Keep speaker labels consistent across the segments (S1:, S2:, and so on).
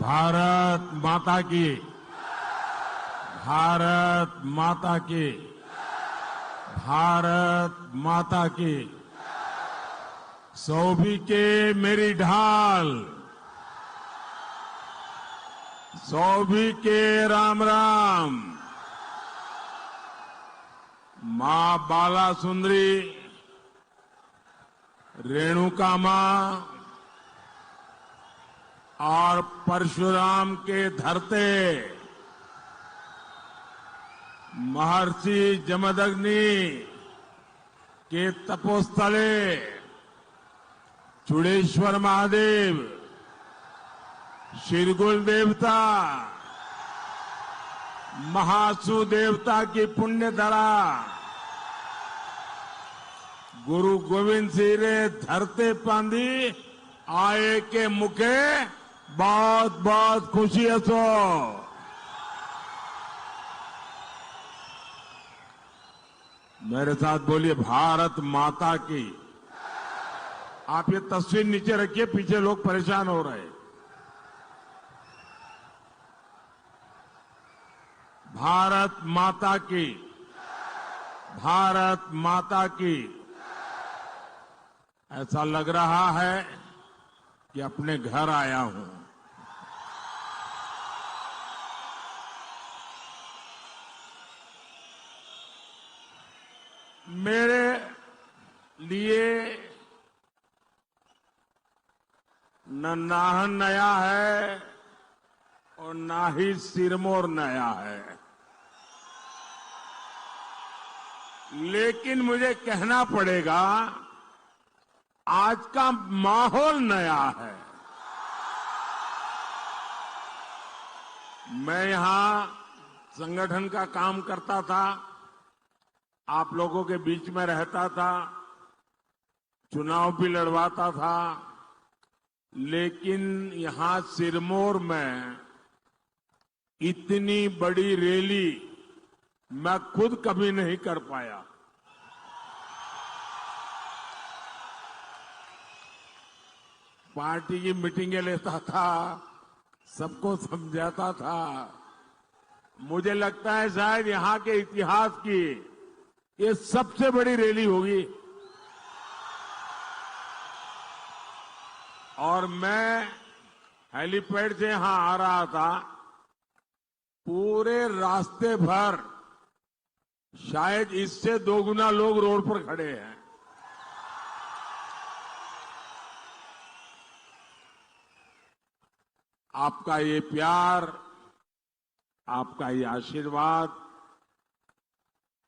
S1: भारत माता की, भारत माता की, भारत माता की। सौभी के मेरी ढाल, सौभी के राम राम। मां बाला सुंदरी, रेणुका मां और परशुराम के धरते महर्षि जमदग्नि के तपोस्थले चूड़ेश्वर महादेव, शिरगुल देवता, महासु देवता की पुण्य धरा गुरु गोविंद सिंह रे धरते पांदी आए के मुखे बहुत बहुत खुशी हसो। मेरे साथ बोलिए भारत माता की। आप ये तस्वीर नीचे रखिए, पीछे लोग परेशान हो रहे हैं। भारत माता की, भारत माता की। ऐसा लग रहा है कि अपने घर आया हूं। मेरे लिए न नाहन नया है और ना ही सिरमौर नया है, लेकिन मुझे कहना पड़ेगा आज का माहौल नया है। मैं यहां संगठन का काम करता था, आप लोगों के बीच में रहता था, चुनाव भी लड़वाता था, लेकिन यहां सिरमौर में इतनी बड़ी रैली मैं खुद कभी नहीं कर पाया। पार्टी की मीटिंगें लेता था, सबको समझाता था। मुझे लगता है शायद यहां के इतिहास की ये सबसे बड़ी रैली होगी। और मैं हेलीपैड से यहां आ रहा था, पूरे रास्ते भर शायद इससे 2 गुना लोग रोड पर खड़े हैं। आपका ये प्यार, आपका ये आशीर्वाद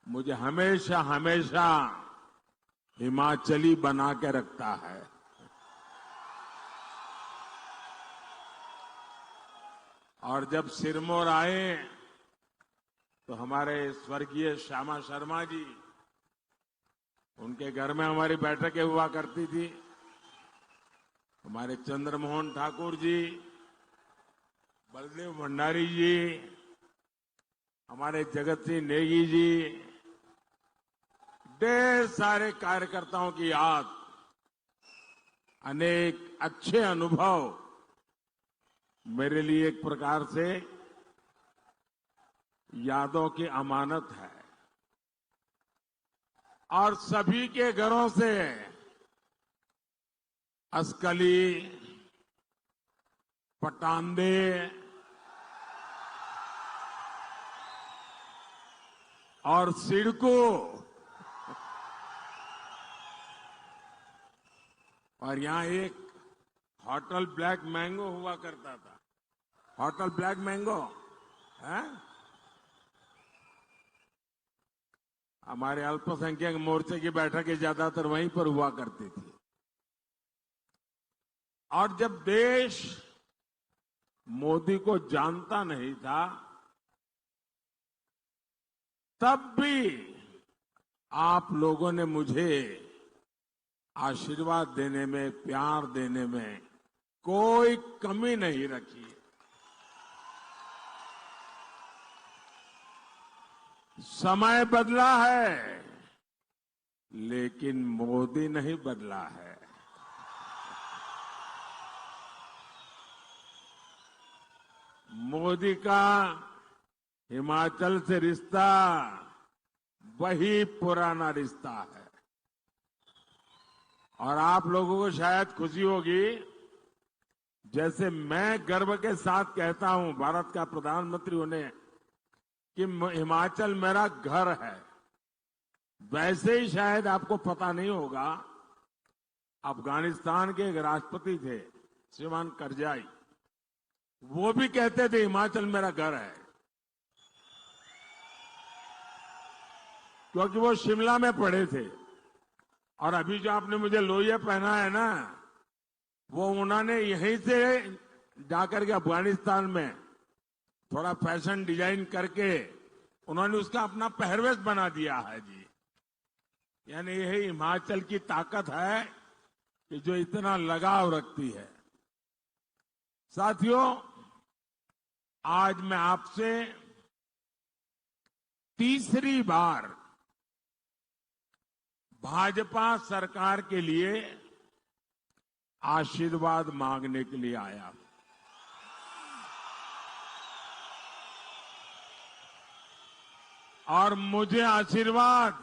S1: मुझे हमेशा हमेशा हिमाचली बना के रखता है। और जब सिरमौर आए तो हमारे स्वर्गीय श्यामा शर्मा जी, उनके घर में हमारी बैठकें हुआ करती थी। हमारे चंद्रमोहन ठाकुर जी, बलदेव भंडारी जी, हमारे जगत सिंह नेगी जी, ढेर सारे कार्यकर्ताओं की याद, अनेक अच्छे अनुभव मेरे लिए एक प्रकार से यादों की अमानत है। और सभी के घरों से असकली, पटांदे, और सिडको, और यहां एक होटल ब्लैक मैंगो हुआ करता था। होटल ब्लैक मैंगो है, हमारे अल्पसंख्यक मोर्चे की बैठकें ज्यादातर वहीं पर हुआ करती थी। और जब देश मोदी को जानता नहीं था, तब भी आप लोगों ने मुझे आशीर्वाद देने में, प्यार देने में कोई कमी नहीं रखी। समय बदला है, लेकिन मोदी नहीं बदला है। मोदी का हिमाचल से रिश्ता वही पुराना रिश्ता है। और आप लोगों को शायद खुशी होगी, जैसे मैं गर्व के साथ कहता हूं भारत का प्रधानमंत्री होने कि हिमाचल मेरा घर है, वैसे ही शायद आपको पता नहीं होगा, अफगानिस्तान के एक राष्ट्रपति थे श्रीमान करजाई, वो भी कहते थे हिमाचल मेरा घर है, क्योंकि वो शिमला में पढ़े थे। और अभी जो आपने मुझे लोहिया पहना है ना, वो उन्होंने यहीं से जाकर के अफगानिस्तान में थोड़ा फैशन डिजाइन करके उन्होंने उसका अपना पहरवेश बना दिया है जी। यानी यही हिमाचल की ताकत है कि जो इतना लगाव रखती है। साथियों, आज मैं आपसे तीसरी बार भाजपा सरकार के लिए आशीर्वाद मांगने के लिए आया। और मुझे आशीर्वाद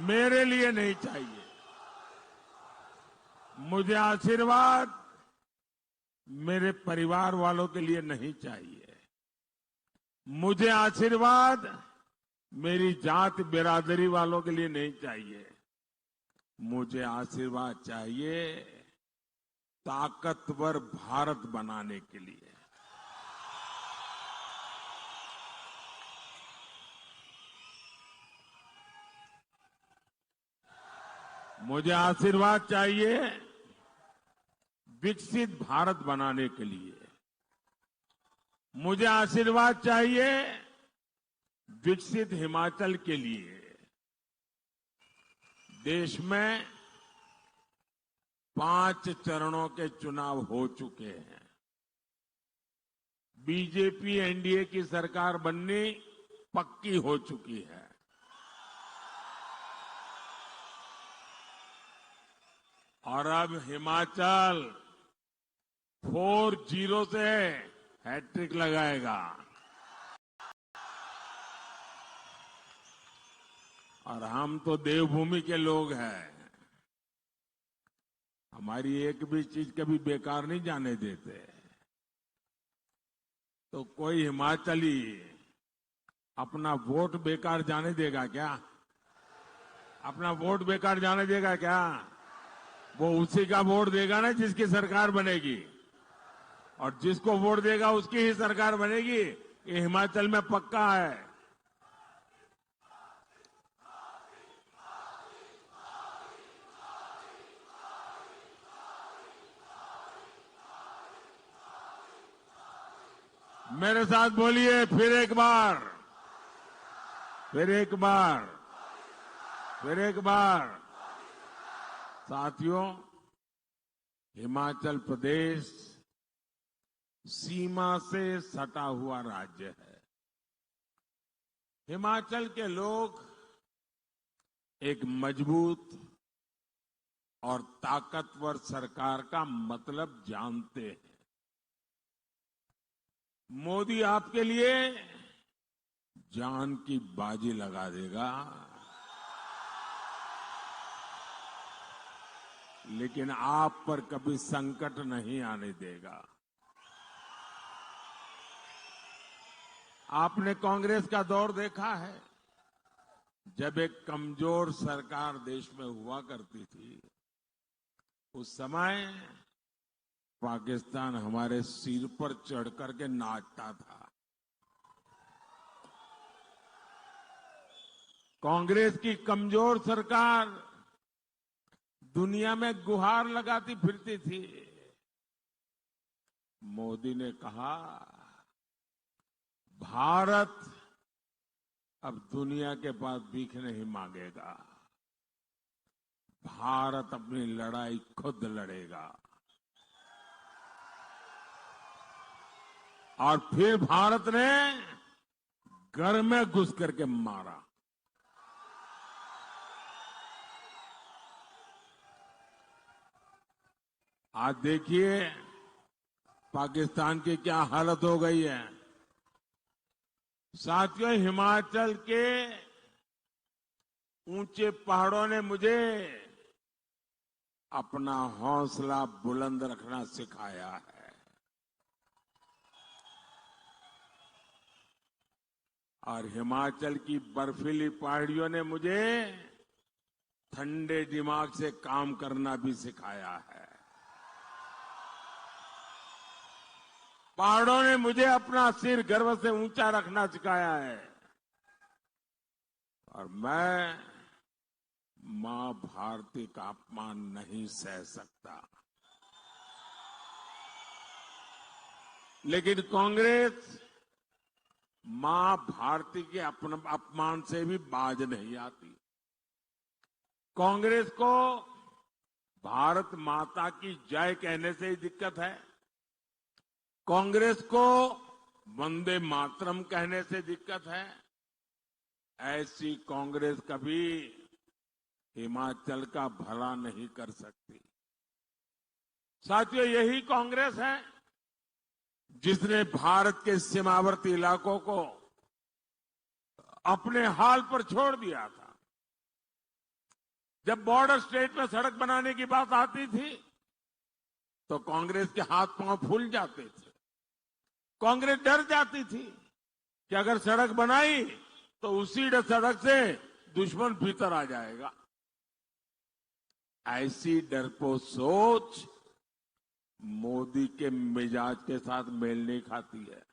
S1: मेरे लिए नहीं चाहिए। मुझे आशीर्वाद मेरे परिवार वालों के लिए नहीं चाहिए। मुझे आशीर्वाद मेरी जात बिरादरी वालों के लिए नहीं चाहिए। मुझे आशीर्वाद चाहिए ताकतवर भारत बनाने के लिए। मुझे आशीर्वाद चाहिए विकसित भारत बनाने के लिए। मुझे आशीर्वाद चाहिए विकसित हिमाचल के लिए। देश में 5 चरणों के चुनाव हो चुके हैं। बीजेपी एनडीए की सरकार बननी पक्की हो चुकी है। और अब हिमाचल 4-0 से हैट्रिक लगाएगा। और हम तो देवभूमि के लोग हैं, हमारी एक भी चीज कभी बेकार नहीं जाने देते। तो कोई हिमाचली अपना वोट बेकार जाने देगा क्या? अपना वोट बेकार जाने देगा क्या? वो उसी का वोट देगा ना जिसकी सरकार बनेगी, और जिसको वोट देगा उसकी ही सरकार बनेगी। ये हिमाचल में पक्का है। मेरे साथ बोलिए फिर एक बार, फिर एक बार, फिर एक बार। साथियों, हिमाचल प्रदेश सीमा से सटा हुआ राज्य है। हिमाचल के लोग एक मजबूत और ताकतवर सरकार का मतलब जानते हैं। मोदी आपके लिए जान की बाजी लगा देगा, लेकिन आप पर कभी संकट नहीं आने देगा। आपने कांग्रेस का दौर देखा है, जब एक कमजोर सरकार देश में हुआ करती थी। उस समय पाकिस्तान हमारे सिर पर चढ़ करके नाचता था। कांग्रेस की कमजोर सरकार दुनिया में गुहार लगाती फिरती थी। मोदी ने कहा, भारत अब दुनिया के पास भीख नहीं मांगेगा, भारत अपनी लड़ाई खुद लड़ेगा। और फिर भारत ने घर में घुस करके मारा। आज देखिए पाकिस्तान की क्या हालत हो गई है। साथियों, हिमाचल के ऊंचे पहाड़ों ने मुझे अपना हौसला बुलंद रखना सिखाया है और हिमाचल की बर्फीली पहाड़ियों ने मुझे ठंडे दिमाग से काम करना भी सिखाया है। पहाड़ों ने मुझे अपना सिर गर्व से ऊंचा रखना सिखाया है और मैं मां भारती का अपमान नहीं सह सकता। लेकिन कांग्रेस मां भारती के अपमान से भी बाज नहीं आती। कांग्रेस को भारत माता की जय कहने से ही दिक्कत है। कांग्रेस को वंदे मातरम कहने से दिक्कत है। ऐसी कांग्रेस कभी हिमाचल का भला नहीं कर सकती। साथियों, यही कांग्रेस है जिसने भारत के सीमावर्ती इलाकों को अपने हाल पर छोड़ दिया था। जब बॉर्डर स्टेट में सड़क बनाने की बात आती थी तो कांग्रेस के हाथ पांव फूल जाते थे। कांग्रेस डर जाती थी कि अगर सड़क बनाई तो उसी सड़क से दुश्मन भीतर आ जाएगा। ऐसी डरपोक सोच मोदी के मिजाज के साथ मेल नहीं खाती है।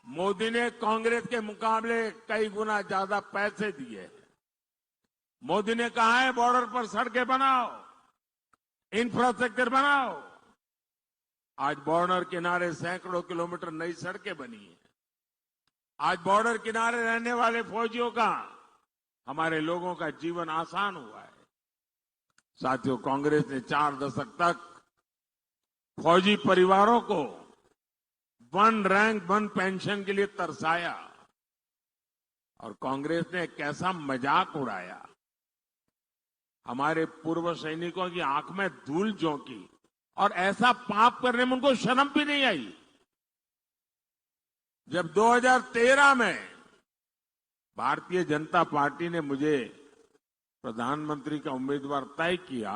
S1: मोदी ने कांग्रेस के मुकाबले कई गुना ज्यादा पैसे दिए हैं। मोदी ने कहा है बॉर्डर पर सड़कें बनाओ, इंफ्रास्ट्रक्चर बनाओ। आज बॉर्डर किनारे सैकड़ों किलोमीटर नई सड़कें बनी है। आज बॉर्डर किनारे रहने वाले फौजियों का, हमारे लोगों का जीवन आसान हुआ है। साथियों, कांग्रेस ने 4 दशक तक फौजी परिवारों को 1 रैंक 1 पेंशन के लिए तरसाया और कांग्रेस ने कैसा मजाक उड़ाया। हमारे पूर्व सैनिकों की आंख में धूल झोंकी और ऐसा पाप करने में उनको शर्म भी नहीं आई। जब 2013 में भारतीय जनता पार्टी ने मुझे प्रधानमंत्री का उम्मीदवार तय किया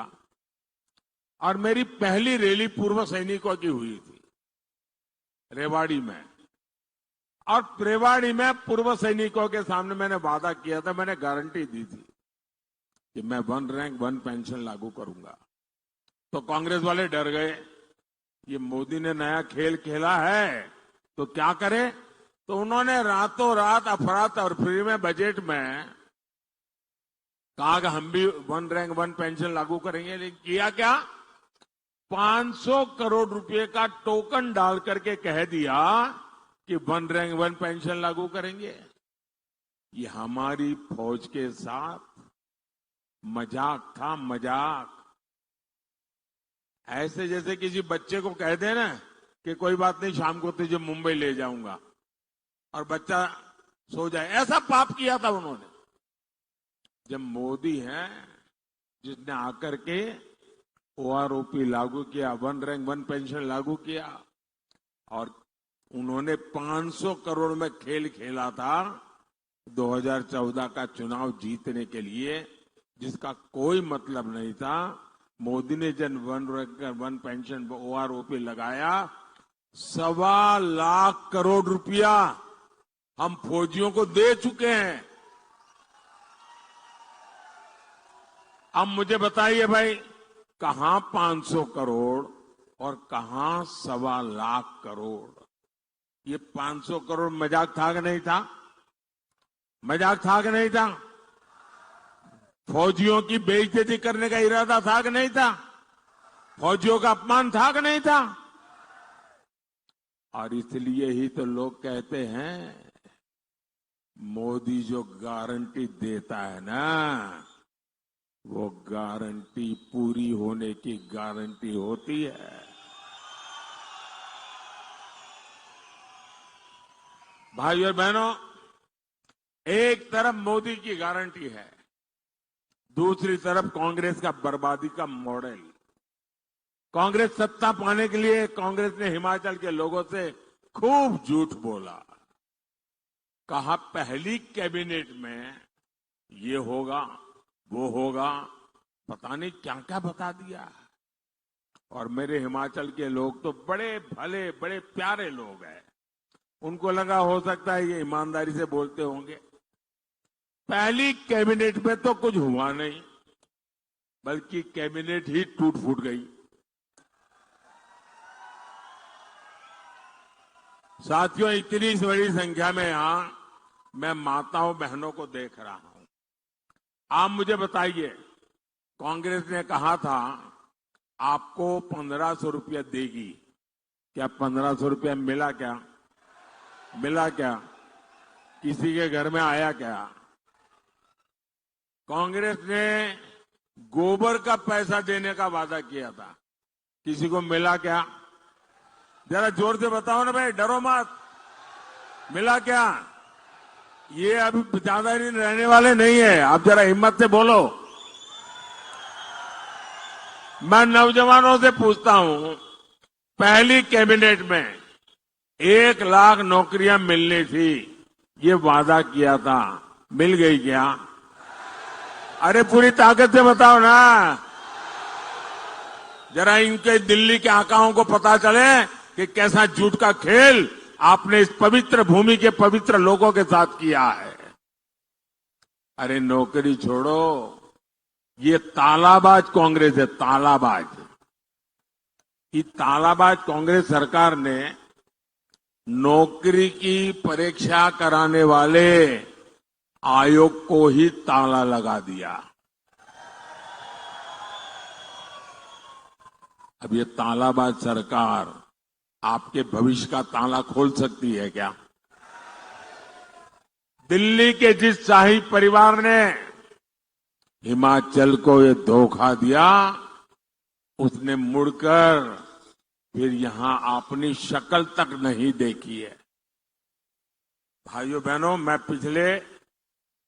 S1: और मेरी पहली रैली पूर्व सैनिकों की हुई थी रेवाड़ी में, और रेवाड़ी में पूर्व सैनिकों के सामने मैंने वादा किया था, मैंने गारंटी दी थी कि मैं 1 रैंक 1 पेंशन लागू करूंगा। तो कांग्रेस वाले डर गए, ये मोदी ने नया खेल खेला है तो क्या करे। तो उन्होंने रातों रात अफरा-तफरी में बजट में कहा कि हम भी 1 रैंक 1 पेंशन लागू करेंगे। लेकिन किया क्या, 500 करोड़ रुपए का टोकन डाल करके कह दिया कि 1 रैंक 1 पेंशन लागू करेंगे। ये हमारी फौज के साथ मजाक था, मजाक। ऐसे जैसे किसी बच्चे को कह दे ना कि कोई बात नहीं, शाम को तुझे मुंबई ले जाऊंगा और बच्चा सो जाए। ऐसा पाप किया था उन्होंने। जब मोदी है जिसने आकर के ओआरओपी लागू किया, 1 रैंक 1 पेंशन लागू किया, और उन्होंने 500 करोड़ में खेल खेला था 2014 का चुनाव जीतने के लिए, जिसका कोई मतलब नहीं था। मोदी ने जब 1 रैंक 1 पेंशन ओआरओपी लगाया, 1.25 लाख करोड़ रुपया हम फौजियों को दे चुके हैं। अब मुझे बताइए भाई, कहां 500 करोड़ और कहां 1.25 लाख करोड़। ये 500 करोड़ मजाक था कि नहीं था? मजाक था कि नहीं था? फौजियों की बेइज्जती करने का इरादा था कि नहीं था? फौजियों का अपमान था कि नहीं था? और इसलिए ही तो लोग कहते हैं मोदी जो गारंटी देता है ना, वो गारंटी पूरी होने की गारंटी होती है। भाइयों और बहनों, एक तरफ मोदी की गारंटी है, दूसरी तरफ कांग्रेस का बर्बादी का मॉडल। कांग्रेस सत्ता पाने के लिए कांग्रेस ने हिमाचल के लोगों से खूब झूठ बोला। कहा पहली कैबिनेट में ये होगा, वो होगा, पता नहीं क्या क्या बता दिया। और मेरे हिमाचल के लोग तो बड़े भले, बड़े प्यारे लोग हैं। उनको लगा हो सकता है ये ईमानदारी से बोलते होंगे। पहली कैबिनेट में तो कुछ हुआ नहीं, बल्कि कैबिनेट ही टूट फूट गई। साथियों, इतनी बड़ी संख्या में यहां मैं माताओं बहनों को देख रहा हूं। आप मुझे बताइए, कांग्रेस ने कहा था आपको 1500 रुपया देगी, क्या 1500 रुपया मिला? क्या मिला? क्या किसी के घर में आया? क्या कांग्रेस ने गोबर का पैसा देने का वादा किया था, किसी को मिला? क्या जरा जोर से बताओ ना भाई, डरो मत। मिला क्या? ये अभी ज्यादा दिन रहने वाले नहीं है, आप जरा हिम्मत से बोलो। मैं नौजवानों से पूछता हूं, पहली कैबिनेट में 1 लाख नौकरियां मिलनी थी, ये वादा किया था, मिल गई क्या? अरे पूरी ताकत से बताओ ना, जरा इनके दिल्ली के आकाओं को पता चले कि कैसा झूठ का खेल आपने इस पवित्र भूमि के पवित्र लोगों के साथ किया है। अरे नौकरी छोड़ो, ये तालाबाज कांग्रेस है, तालाबाज। ये तालाबाज कांग्रेस सरकार ने नौकरी की परीक्षा कराने वाले आयोग को ही ताला लगा दिया। अब ये तालाबाज सरकार आपके भविष्य का ताला खोल सकती है क्या? दिल्ली के जिस शाही परिवार ने हिमाचल को ये धोखा दिया, उसने मुड़कर फिर यहां अपनी शक्ल तक नहीं देखी है। भाइयों बहनों, मैं पिछले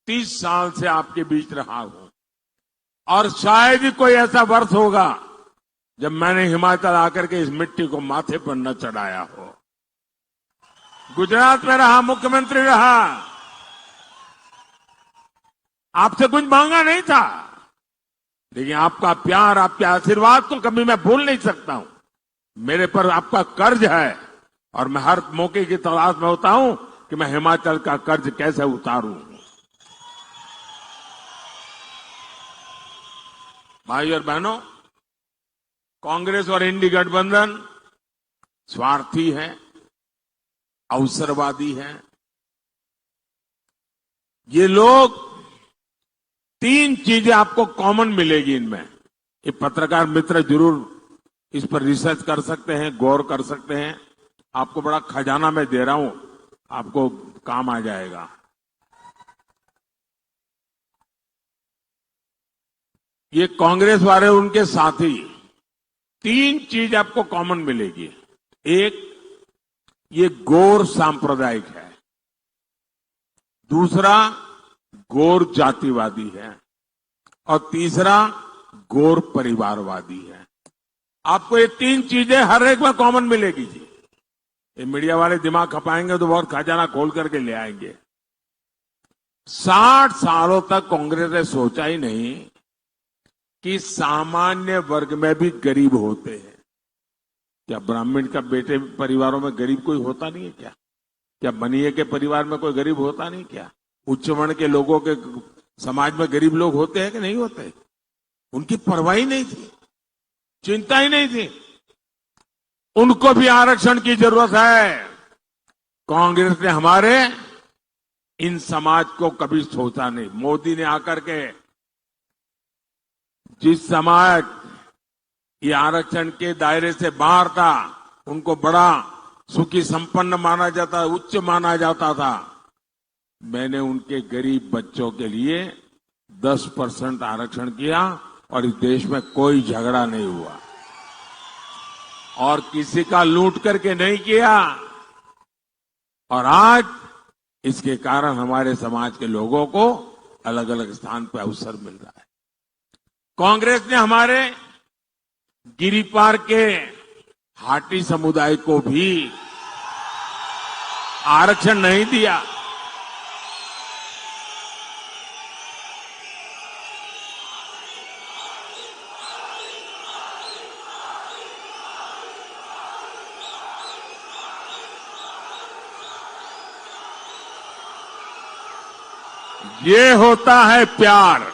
S1: 30 साल से आपके बीच रहा हूं और शायद ही कोई ऐसा वर्ष होगा जब मैंने हिमाचल आकर के इस मिट्टी को माथे पर न चढ़ाया हो। गुजरात में रहा, मुख्यमंत्री रहा, आपसे कुछ मांगा नहीं था, लेकिन आपका प्यार, आपके आशीर्वाद तो कभी मैं भूल नहीं सकता हूं। मेरे पर आपका कर्ज है और मैं हर मौके की तलाश में होता हूं कि मैं हिमाचल का कर्ज कैसे उतारूं। भाई और बहनों, कांग्रेस और इंडी गठबंधन स्वार्थी है, अवसरवादी है। ये लोग 3 चीजें आपको कॉमन मिलेगी इनमें। ये पत्रकार मित्र जरूर इस पर रिसर्च कर सकते हैं, गौर कर सकते हैं। आपको बड़ा खजाना मैं दे रहा हूं, आपको काम आ जाएगा। ये कांग्रेस वाले, उनके साथी, 3 चीज आपको कॉमन मिलेगी। एक, ये गौर सांप्रदायिक है। दूसरा, गौर जातिवादी है। और तीसरा, गौर परिवारवादी है। आपको ये 3 चीजें हर एक में कॉमन मिलेगी जी। ये मीडिया वाले दिमाग खपाएंगे तो बहुत खजाना खोल करके ले आएंगे। 60 सालों तक कांग्रेस ने सोचा ही नहीं कि सामान्य वर्ग में भी गरीब होते हैं। क्या ब्राह्मण का बेटे परिवारों में गरीब कोई होता नहीं है क्या? क्या बनिए के परिवार में कोई गरीब होता नहीं क्या? उच्च वर्ण के लोगों के समाज में गरीब लोग होते हैं कि नहीं होते? उनकी परवाह ही नहीं थी, चिंता ही नहीं थी। उनको भी आरक्षण की जरूरत है। कांग्रेस ने हमारे इन समाज को कभी सोचा नहीं। मोदी ने आकर के जिस समाज ये आरक्षण के दायरे से बाहर था, उनको बड़ा सुखी संपन्न माना जाता, उच्च माना जाता था, मैंने उनके गरीब बच्चों के लिए 10% आरक्षण किया और इस देश में कोई झगड़ा नहीं हुआ और किसी का लूट करके नहीं किया। और आज इसके कारण हमारे समाज के लोगों को अलग अलग स्थान पर अवसर मिल रहा है। कांग्रेस ने हमारे गिरिपार के हाटी समुदाय को भी आरक्षण नहीं दिया। ये होता है प्यार।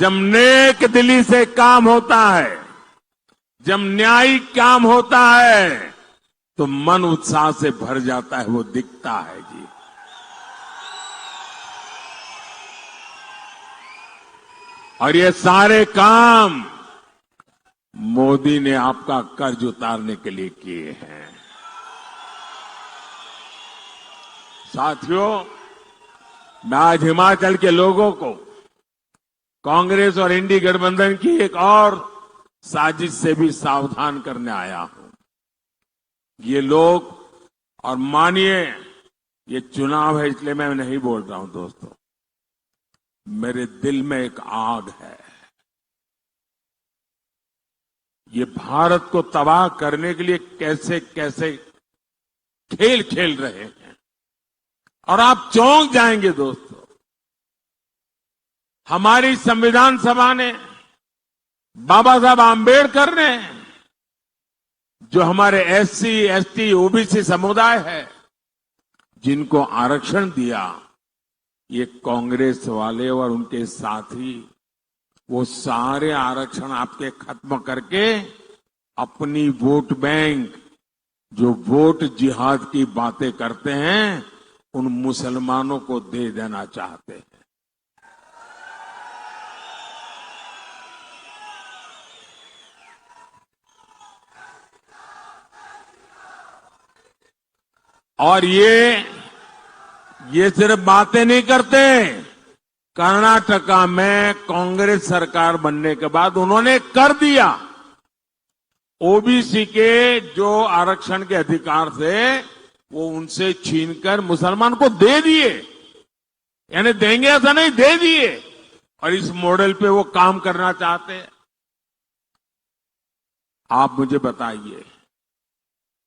S1: जब नेक दिली से काम होता है, जब न्यायिक काम होता है, तो मन उत्साह से भर जाता है, वो दिखता है जी। और ये सारे काम मोदी ने आपका कर्ज उतारने के लिए किए हैं। साथियों, मैं आज हिमाचल के लोगों को कांग्रेस और इंडी गठबंधन की एक और साजिश से भी सावधान करने आया हूं। ये लोग, और मानिए ये चुनाव है इसलिए मैं नहीं बोल रहा हूं दोस्तों, मेरे दिल में एक आग है। ये भारत को तबाह करने के लिए कैसे कैसे खेल खेल रहे हैं, और आप चौंक जाएंगे दोस्तों। हमारी संविधान सभा ने, बाबा साहब आंबेडकर ने, जो हमारे एससी, एसटी, ओबीसी समुदाय है, जिनको आरक्षण दिया, ये कांग्रेस वाले और उनके साथी वो सारे आरक्षण आपके खत्म करके अपनी वोट बैंक, जो वोट जिहाद की बातें करते हैं, उन मुसलमानों को दे देना चाहते हैं। और ये सिर्फ बातें नहीं करते। कर्नाटका में कांग्रेस सरकार बनने के बाद उन्होंने कर दिया। ओबीसी के जो आरक्षण के अधिकार थे वो उनसे छीनकर मुसलमान को दे दिए, यानी देंगे ऐसा नहीं, दे दिए। और इस मॉडल पे वो काम करना चाहते हैं। आप मुझे बताइए,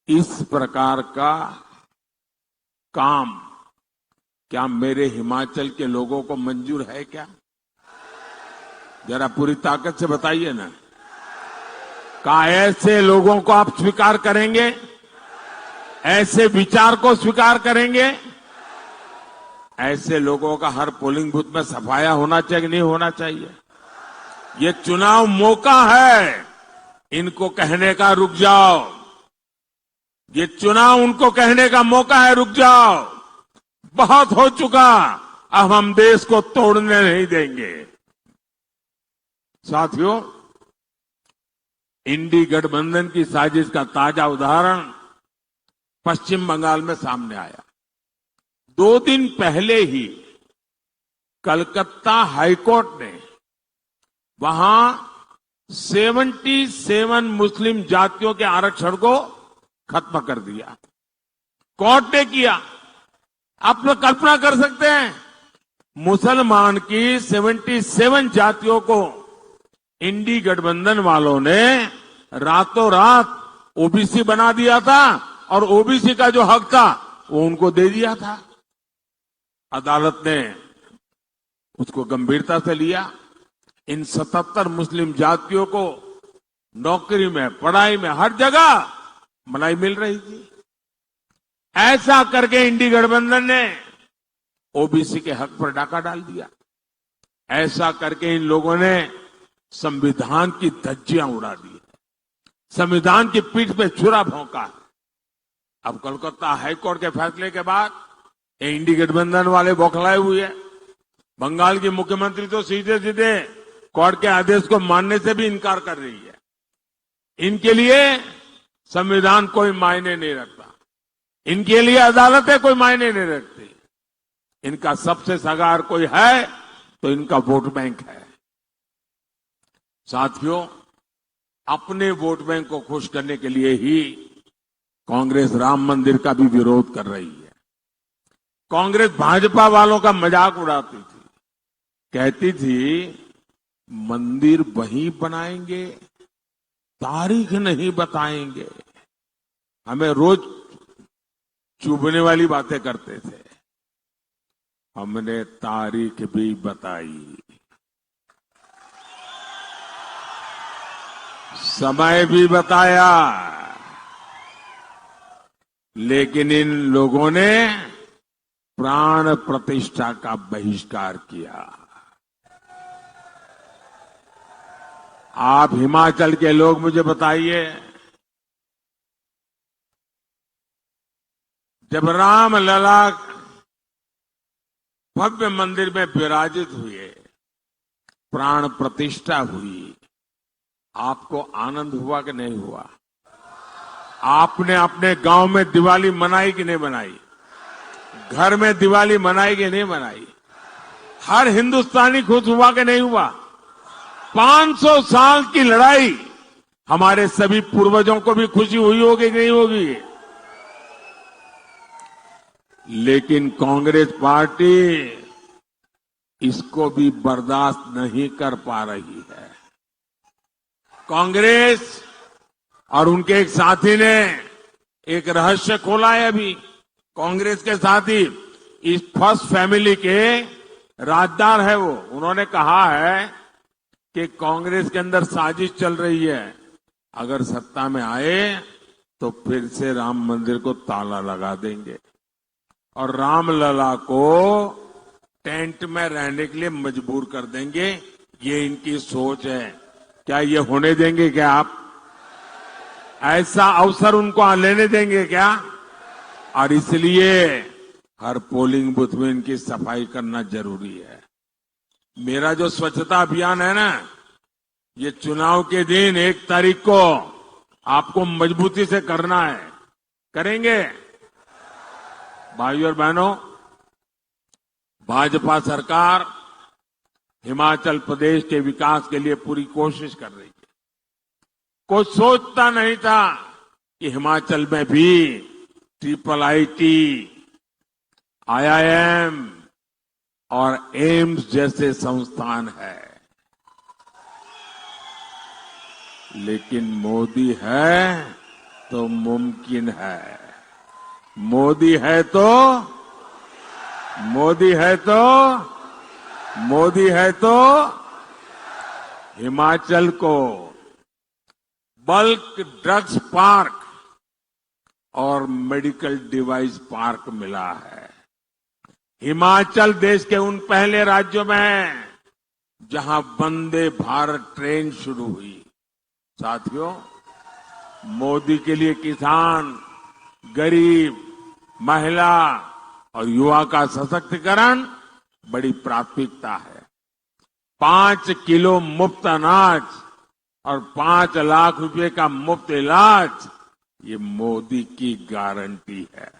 S1: इस प्रकार का काम क्या मेरे हिमाचल के लोगों को मंजूर है क्या? जरा पूरी ताकत से बताइए ना। क्या ऐसे लोगों को आप स्वीकार करेंगे? ऐसे विचार को स्वीकार करेंगे? ऐसे लोगों का हर पोलिंग बूथ में सफाया होना चाहिए कि नहीं होना चाहिए? ये चुनाव मौका है इनको कहने का, रुक जाओ। ये चुनाव उनको कहने का मौका है, रुक जाओ, बहुत हो चुका, अब हम देश को तोड़ने नहीं देंगे। साथियों, इंडी गठबंधन की साजिश का ताजा उदाहरण पश्चिम बंगाल में सामने आया। 2 दिन पहले ही कलकत्ता हाईकोर्ट ने वहां 77 मुस्लिम जातियों के आरक्षण को खत्म कर दिया। कोर्ट ने किया। आप लोग कल्पना कर सकते हैं, मुसलमान की 77 जातियों को इंडी गठबंधन वालों ने रातों रात ओबीसी बना दिया था, और ओबीसी का जो हक था वो उनको दे दिया था। अदालत ने उसको गंभीरता से लिया। इन 77 मुस्लिम जातियों को नौकरी में, पढ़ाई में, हर जगह मलाई मिल रही थी। ऐसा करके इंडी गठबंधन ने ओबीसी के हक पर डाका डाल दिया। ऐसा करके इन लोगों ने संविधान की धज्जियां उड़ा दी, संविधान की पीठ पे छुरा भोंका है। अब कोलकाता हाईकोर्ट के फैसले के बाद ये इंडी गठबंधन वाले बौखलाए हुए हैं। बंगाल की मुख्यमंत्री तो सीधे सीधे कोर्ट के आदेश को मानने से भी इनकार कर रही है। इनके लिए संविधान कोई मायने नहीं रखता, इनके लिए अदालतें कोई मायने नहीं रखती। इनका सबसे सगार कोई है तो इनका वोट बैंक है। साथियों, अपने वोट बैंक को खुश करने के लिए ही कांग्रेस राम मंदिर का भी विरोध कर रही है। कांग्रेस भाजपा वालों का मजाक उड़ाती थी। कहती थी मंदिर वहीं बनाएंगे, तारीख नहीं बताएंगे। हमें रोज चुभने वाली बातें करते थे। हमने तारीख भी बताई, समय भी बताया, लेकिन इन लोगों ने प्राण प्रतिष्ठा का बहिष्कार किया। आप हिमाचल के लोग मुझे बताइए, जब रामलला भव्य मंदिर में विराजित हुए, प्राण प्रतिष्ठा हुई, आपको आनंद हुआ कि नहीं हुआ? आपने अपने गांव में दिवाली मनाई कि नहीं मनाई? घर में दिवाली मनाई कि नहीं मनाई? हर हिंदुस्तानी खुश हुआ कि नहीं हुआ? 500 साल की लड़ाई, हमारे सभी पूर्वजों को भी खुशी हुई होगी कि नहीं होगी? लेकिन कांग्रेस पार्टी इसको भी बर्दाश्त नहीं कर पा रही है। कांग्रेस और उनके एक साथी ने एक रहस्य खोला है। अभी कांग्रेस के साथी इस फर्स्ट फैमिली के राजदार है वो। उन्होंने कहा है कि कांग्रेस के अंदर साजिश चल रही है, अगर सत्ता में आए तो फिर से राम मंदिर को ताला लगा देंगे और रामलला को टेंट में रहने के लिए मजबूर कर देंगे। ये इनकी सोच है। क्या ये होने देंगे क्या आप? ऐसा अवसर उनको लेने देंगे क्या? और इसलिए हर पोलिंग बूथ में इनकी सफाई करना जरूरी है। मेरा जो स्वच्छता अभियान है ना, ये चुनाव के दिन 1 तारीख को आपको मजबूती से करना है। करेंगे? भाइयों और बहनों, भाजपा सरकार हिमाचल प्रदेश के विकास के लिए पूरी कोशिश कर रही है। कोई सोचता नहीं था कि हिमाचल में भी IIIT, IIM और एम्स जैसे संस्थान है। लेकिन मोदी है तो मुमकिन है। मोदी है तो हिमाचल को बल्क ड्रग्स पार्क और मेडिकल डिवाइस पार्क मिला है। हिमाचल देश के उन पहले राज्यों में है जहां वंदे भारत ट्रेन शुरू हुई। साथियों, मोदी के लिए किसान, गरीब, महिला और युवा का सशक्तिकरण बड़ी प्राथमिकता है। 5 किलो मुफ्त अनाज और 5 लाख रुपए का मुफ्त इलाज, ये मोदी की गारंटी है।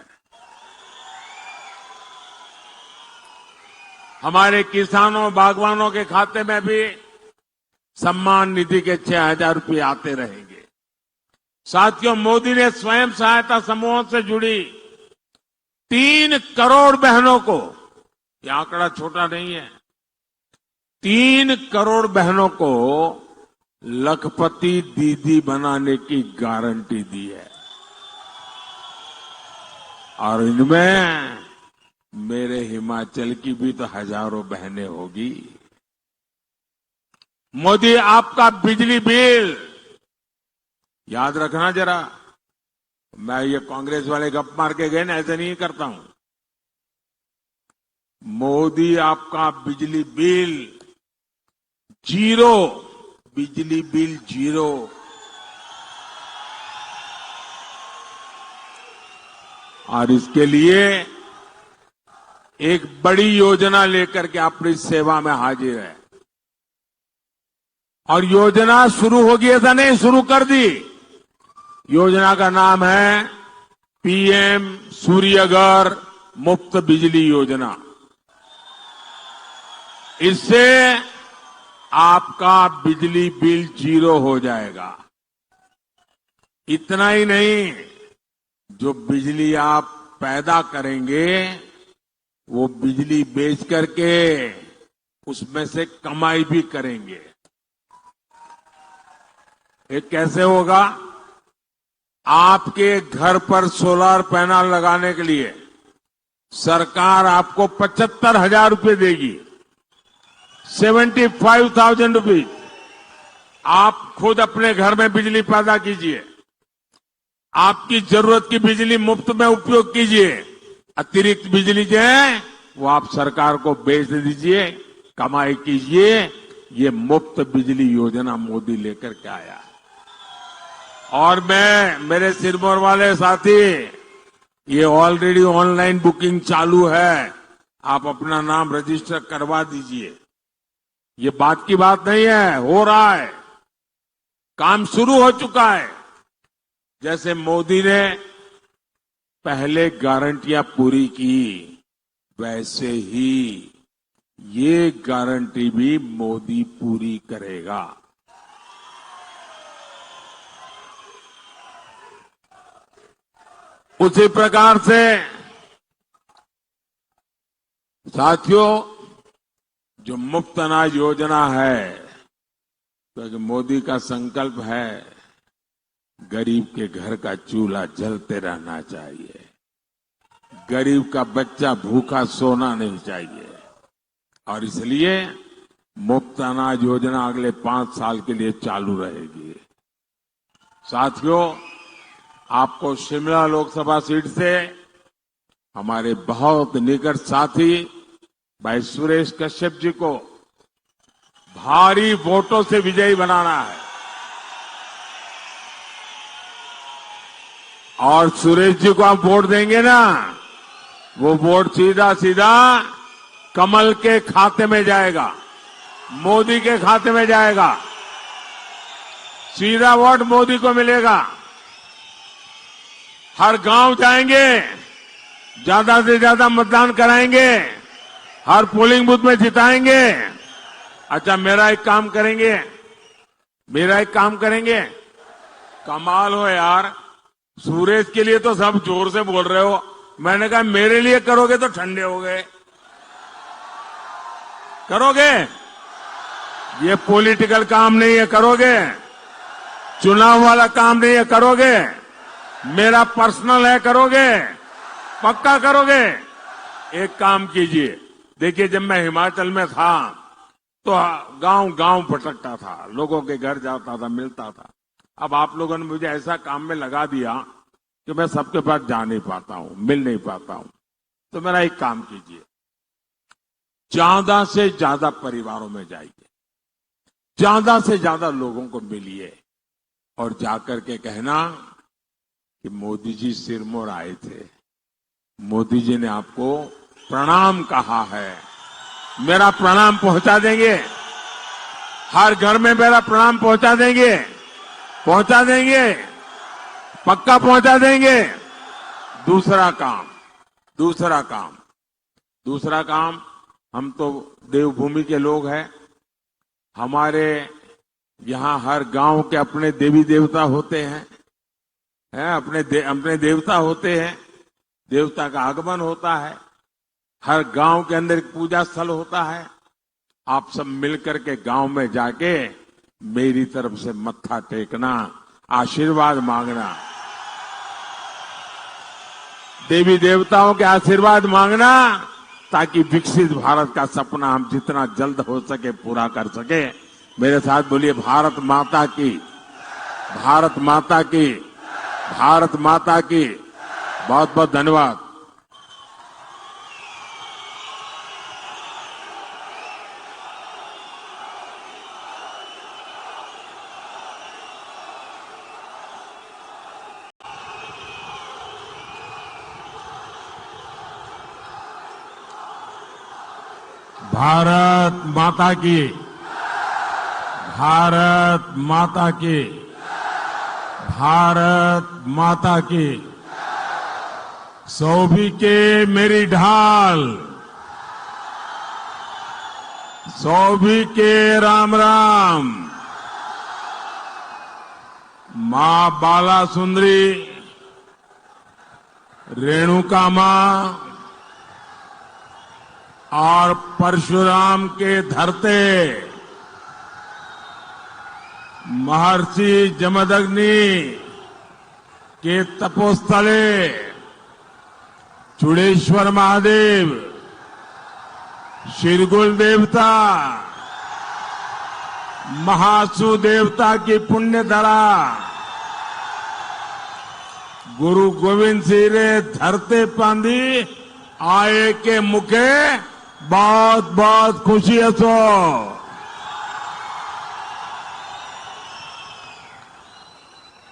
S1: हमारे किसानों, बागवानों के खाते में भी सम्मान निधि के 6,000 रुपए आते रहेंगे। साथियों, मोदी ने स्वयं सहायता समूहों से जुड़ी 3 करोड़ बहनों को, यह आंकड़ा छोटा नहीं है, 3 करोड़ बहनों को लखपति दीदी बनाने की गारंटी दी है। और इनमें मेरे हिमाचल की भी तो हजारों बहनें होगी। मोदी, आपका बिजली बिल, याद रखना जरा, मैं ये कांग्रेस वाले गप मार के गए ना, ऐसे नहीं करता हूं। मोदी, आपका बिजली बिल जीरो, बिजली बिल जीरो। और इसके लिए एक बड़ी योजना लेकर के अपनी सेवा में हाजिर है। और योजना शुरू होगी ऐसा नहीं, शुरू कर दी। योजना का नाम है PM सूर्यघर मुफ्त बिजली योजना। इससे आपका बिजली बिल जीरो हो जाएगा। इतना ही नहीं, जो बिजली आप पैदा करेंगे वो बिजली बेच करके उसमें से कमाई भी करेंगे। ये कैसे होगा? आपके घर पर सोलर पैनल लगाने के लिए सरकार आपको 75,000 रुपए देगी, 75,000 रुपीज। आप खुद अपने घर में बिजली पैदा कीजिए, आपकी जरूरत की बिजली मुफ्त में उपयोग कीजिए, अतिरिक्त बिजली जो है वो आप सरकार को बेच दीजिए, कमाई कीजिए। ये मुफ्त बिजली योजना मोदी लेकर के आया है। और मैं, मेरे सिरमौर वाले साथी, ये ऑलरेडी ऑनलाइन बुकिंग चालू है, आप अपना नाम रजिस्टर करवा दीजिए। ये बात की बात नहीं है, हो रहा है, काम शुरू हो चुका है। जैसे मोदी ने पहले गारंटियां पूरी की, वैसे ही ये गारंटी भी मोदी पूरी करेगा। उसी प्रकार से साथियों, जो मुफ्त अनाज योजना है, क्योंकि मोदी का संकल्प है गरीब के घर का चूल्हा जलते रहना चाहिए, गरीब का बच्चा भूखा सोना नहीं चाहिए, और इसलिए मुफ्त अनाज योजना अगले 5 साल के लिए चालू रहेगी। साथियों, आपको शिमला लोकसभा सीट से हमारे बहुत निकट साथी भाई सुरेश कश्यप जी को भारी वोटों से विजयी बनाना है। और सुरेश जी को आप वोट देंगे ना, वो वोट सीधा सीधा कमल के खाते में जाएगा, मोदी के खाते में जाएगा, सीधा वोट मोदी को मिलेगा। हर गांव जाएंगे, ज्यादा से ज्यादा मतदान कराएंगे, हर पोलिंग बूथ में जिताएंगे। अच्छा, मेरा एक काम करेंगे, कमाल हो यार, सुरेश के लिए तो सब जोर से बोल रहे हो, मैंने कहा मेरे लिए करोगे तो ठंडे हो गए। करोगे? ये पॉलिटिकल काम नहीं है, करोगे? चुनाव वाला काम नहीं है, करोगे? मेरा पर्सनल है, करोगे? पक्का करोगे? एक काम कीजिए, देखिए जब मैं हिमाचल में था तो गांव गांव भटकता था, लोगों के घर जाता था, मिलता था। अब आप लोगों ने मुझे ऐसा काम में लगा दिया कि मैं सबके पास जा नहीं पाता हूं, मिल नहीं पाता हूं। तो मेरा एक काम कीजिए, ज्यादा से ज्यादा परिवारों में जाइए, ज्यादा से ज्यादा लोगों को मिलिए और जाकर के कहना कि मोदी जी सिरमौर आए थे, मोदी जी ने आपको प्रणाम कहा है, मेरा प्रणाम पहुंचा देंगे, हर घर में मेरा प्रणाम पहुंचा देंगे, पक्का पहुंचा देंगे। दूसरा काम, हम तो देवभूमि के लोग हैं, हमारे यहां हर गांव के अपने देवी देवता होते हैं, अपने देवता होते हैं, देवता का आगमन होता है, हर गांव के अंदर एक पूजा स्थल होता है। आप सब मिलकर के गांव में जाके मेरी तरफ से मत्था टेकना, आशीर्वाद मांगना, देवी देवताओं के आशीर्वाद मांगना, ताकि विकसित भारत का सपना हम जितना जल्द हो सके पूरा कर सके। मेरे साथ बोलिए, भारत माता की, भारत माता की, भारत माता की। बहुत बहुत धन्यवाद। भारत माता की, भारत माता की, भारत माता की। सौभी के मेरी ढाल, सौभी के राम राम। मां बाला सुंदरी, रेणुका मां, और परशुराम के धरते महर्षि जमदग्नि के तपोस्थले चूड़ेश्वर महादेव, शिरगुल देवता, महासु देवता की पुण्य धरा गुरु गोविंद सिंह रे धरते पांदी आए के मुखे बहुत बहुत खुशी हसो।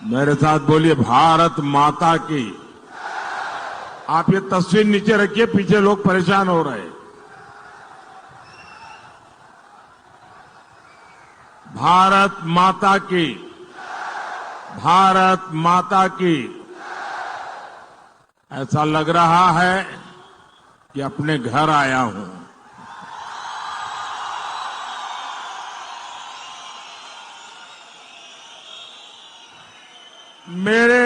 S1: मेरे साथ बोलिए भारत माता की। आप ये तस्वीर नीचे रखिए, पीछे लोग परेशान हो रहे हैं। भारत माता की, भारत माता की। ऐसा लग रहा है कि अपने घर आया हूं। मेरे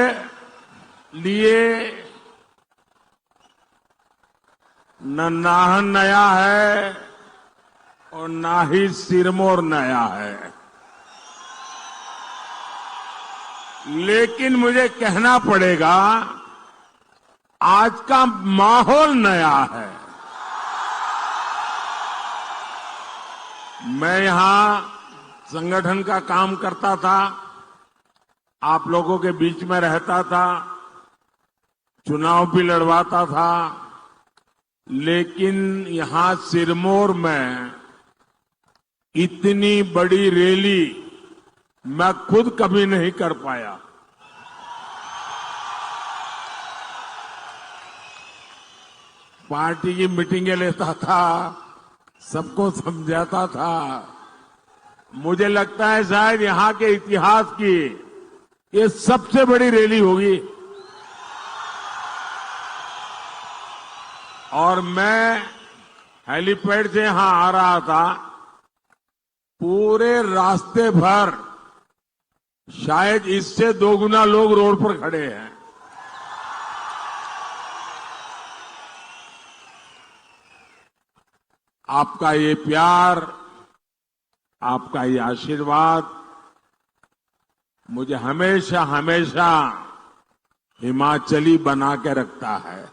S1: लिए न नाहन नया है और ना ही सिरमौर नया है, लेकिन मुझे कहना पड़ेगा आज का माहौल नया है। मैं यहां संगठन का काम करता था, आप लोगों के बीच में रहता था, चुनाव भी लड़वाता था, लेकिन यहां सिरमौर में इतनी बड़ी रैली मैं खुद कभी नहीं कर पाया। पार्टी की मीटिंगें लेता था, सबको समझाता था। मुझे लगता है शायद यहां के इतिहास की ये सबसे बड़ी रैली होगी। और मैं हेलीपैड से यहां आ रहा था, पूरे रास्ते भर शायद इससे 2 गुना लोग रोड पर खड़े हैं। आपका ये प्यार, आपका ये आशीर्वाद मुझे हमेशा हमेशा हिमाचली बना के रखता है।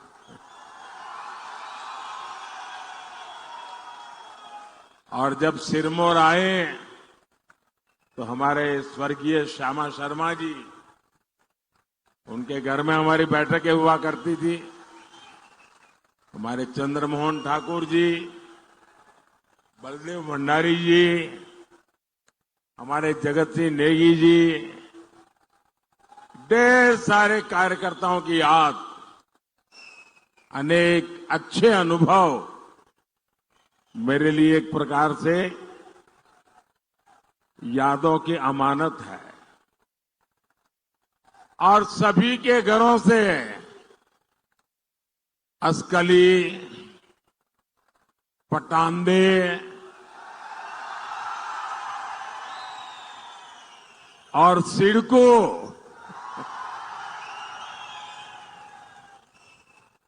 S1: और जब सिरमौर आए तो हमारे स्वर्गीय श्यामा शर्मा जी, उनके घर में हमारी बैठकें हुआ करती थी। हमारे चंद्रमोहन ठाकुर जी, बलदेव भंडारी जी, हमारे जगत सिंह नेगी जी, ढेर सारे कार्यकर्ताओं की याद, अनेक अच्छे अनुभव मेरे लिए एक प्रकार से यादों की अमानत है। और सभी के घरों से असकली, पटांदे, और सिडको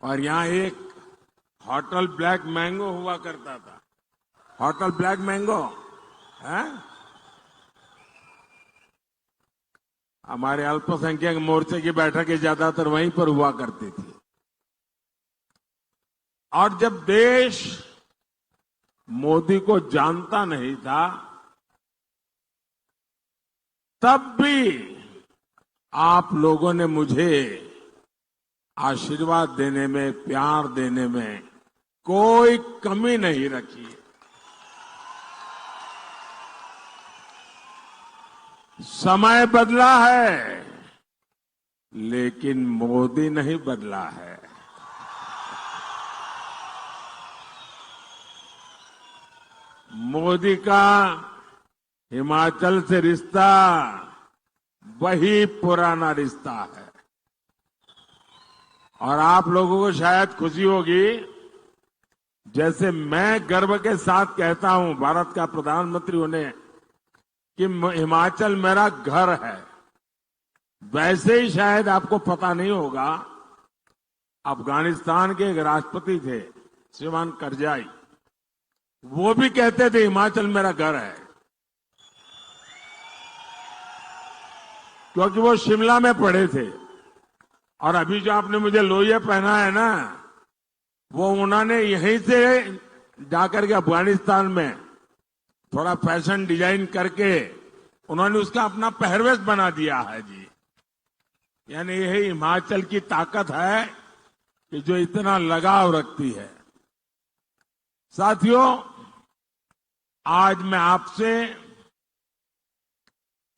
S1: और यहां एक होटल ब्लैक मैंगो हुआ करता था। होटल ब्लैक मैंगो है, हमारे अल्पसंख्यक मोर्चे की बैठकें ज्यादातर वहीं पर हुआ करती थी। और जब देश मोदी को जानता नहीं था, तब भी आप लोगों ने मुझे आशीर्वाद देने में, प्यार देने में कोई कमी नहीं रखी। समय बदला है, लेकिन मोदी नहीं बदला है। मोदी का हिमाचल से रिश्ता वही पुराना रिश्ता है। और आप लोगों को शायद खुशी होगी, जैसे मैं गर्व के साथ कहता हूं भारत का प्रधानमंत्री होने कि हिमाचल मेरा घर है, वैसे ही शायद आपको पता नहीं होगा, अफगानिस्तान के एक राष्ट्रपति थे श्रीमान करजाई, वो भी कहते थे हिमाचल मेरा घर है, क्योंकि वो शिमला में पढ़े थे। और अभी जो आपने मुझे लोहिया पहना है ना, वो उन्होंने यहीं से जाकर के अफगानिस्तान में थोड़ा फैशन डिजाइन करके उन्होंने उसका अपना पहरवेश बना दिया है जी। यानी यही हिमाचल की ताकत है कि जो इतना लगाव रखती है। साथियों, आज मैं आपसे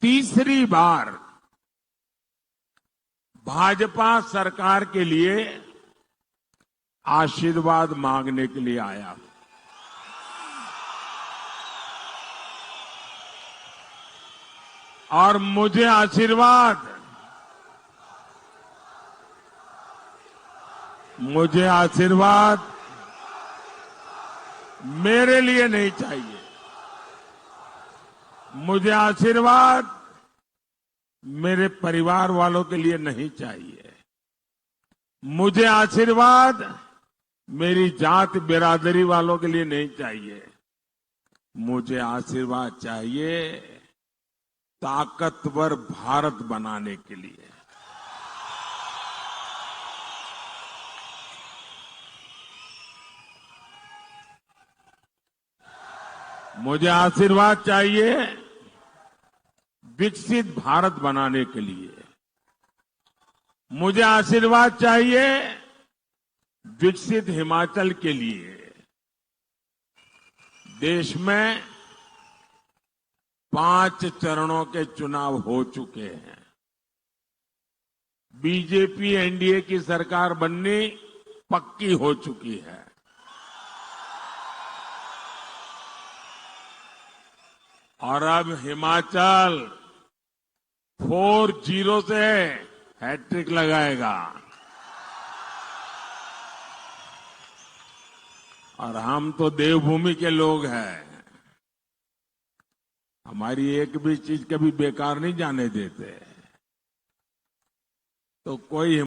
S1: तीसरी बार भाजपा सरकार के लिए आशीर्वाद मांगने के लिए आया हूं। और मुझे आशीर्वाद मेरे लिए नहीं चाहिए। मुझे आशीर्वाद मेरे परिवार वालों के लिए नहीं चाहिए। मुझे आशीर्वाद मेरी जात बिरादरी वालों के लिए नहीं चाहिए। मुझे आशीर्वाद चाहिए ताकतवर भारत बनाने के लिए। मुझे आशीर्वाद चाहिए विकसित भारत बनाने के लिए। मुझे आशीर्वाद चाहिए विकसित हिमाचल के लिए। देश में 5 चरणों के चुनाव हो चुके हैं। बीजेपी एनडीए की सरकार बननी पक्की हो चुकी है। और अब हिमाचल 4-0 से हैट्रिक लगाएगा। और हम तो देवभूमि के लोग हैं, हमारी एक भी चीज कभी बेकार नहीं जाने देते। तो कोई